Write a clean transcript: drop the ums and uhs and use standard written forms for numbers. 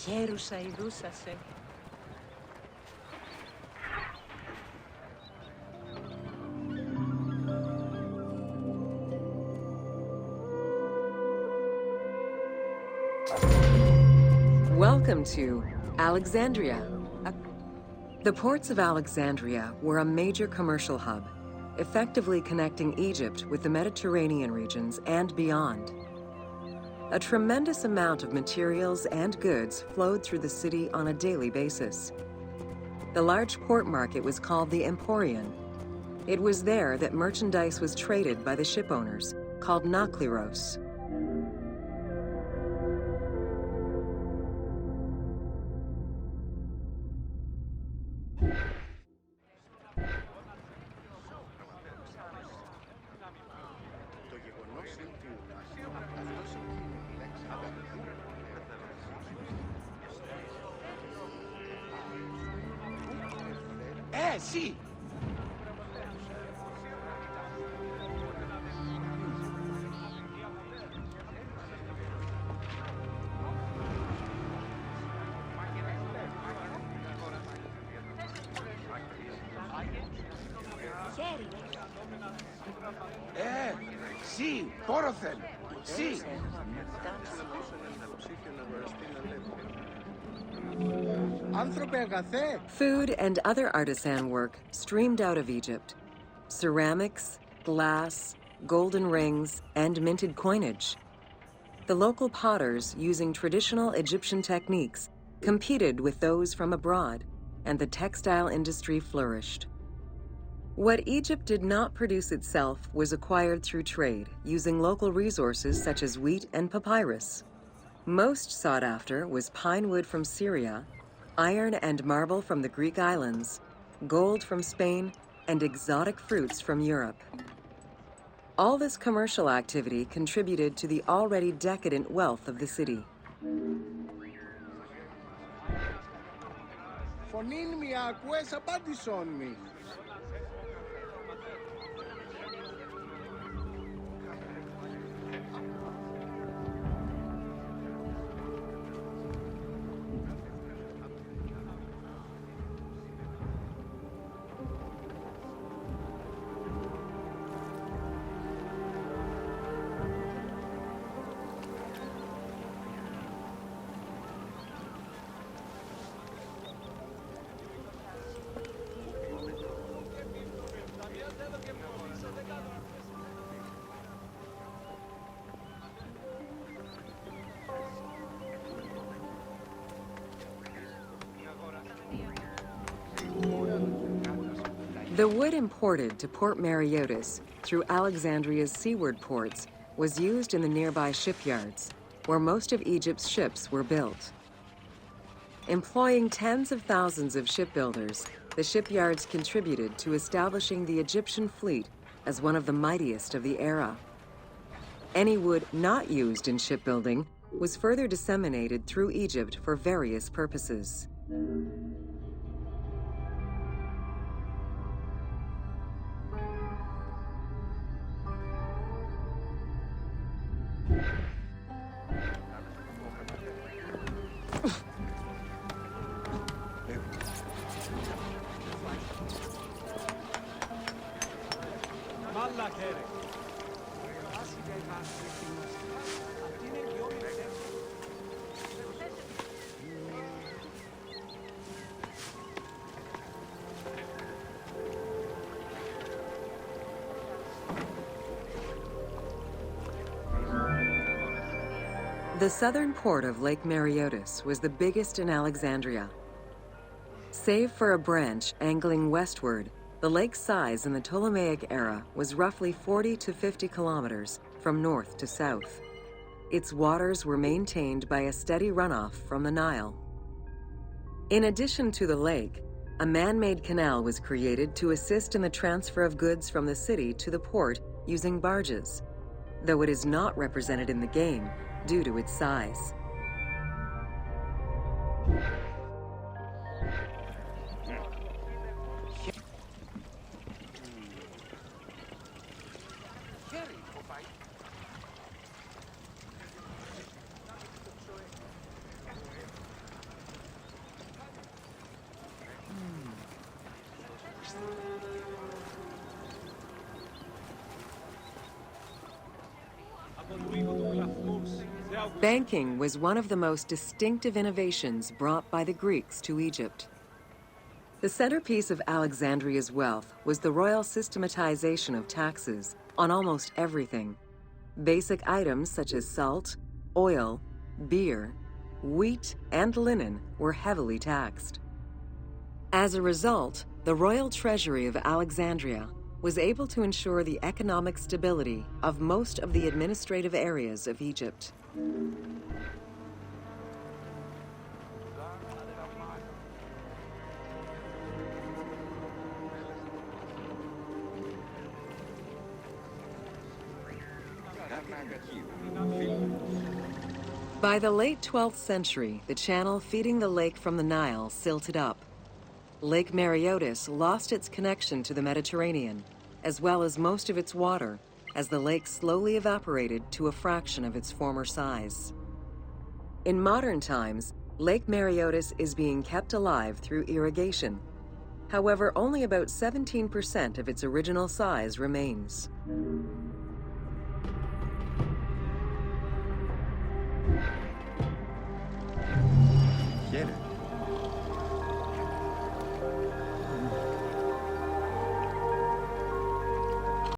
Χέρουσα ειδούσασε. Welcome to Alexandria. The ports of Alexandria were a major commercial hub, effectively connecting Egypt with the Mediterranean regions and beyond. A tremendous amount of materials and goods flowed through the city on a daily basis. The large port market was called the Emporion. It was there that merchandise was traded by the ship owners, called nakliros. Sì! Sì, Porothen! Sì! Food and other artisan work streamed out of Egypt. Ceramics, glass, golden rings, and minted coinage. The local potters, using traditional Egyptian techniques, competed with those from abroad, and the textile industry flourished. What Egypt did not produce itself was acquired through trade, using local resources such as wheat and papyrus. Most sought after was pine wood from Syria, iron and marble from the Greek islands, gold from Spain, and exotic fruits from Europe. All this commercial activity contributed to the already decadent wealth of the city. The wood imported to Port Mareotis through Alexandria's seaward ports was used in the nearby shipyards, where most of Egypt's ships were built. Employing tens of thousands of shipbuilders, the shipyards contributed to establishing the Egyptian fleet as one of the mightiest of the era. Any wood not used in shipbuilding was further disseminated through Egypt for various purposes. The southern port of Lake Mareotis was the biggest in Alexandria. Save for a branch angling westward, the lake's size in the Ptolemaic era was roughly 40 to 50 kilometers from north to south. Its waters were maintained by a steady runoff from the Nile. In addition to the lake, a man-made canal was created to assist in the transfer of goods from the city to the port using barges, though it is not represented in the game due to its size. Banking was one of the most distinctive innovations brought by the Greeks to Egypt. The centerpiece of Alexandria's wealth was the royal systematization of taxes on almost everything. Basic items such as salt, oil, beer, wheat, and linen were heavily taxed. As a result, the royal treasury of Alexandria was able to ensure the economic stability of most of the administrative areas of Egypt. By the late 12th century, the channel feeding the lake from the Nile silted up. Lake Mareotis lost its connection to the Mediterranean, as well as most of its water, as the lake slowly evaporated to a fraction of its former size. In modern times, Lake Mareotis is being kept alive through irrigation. However, only about 17% of its original size remains.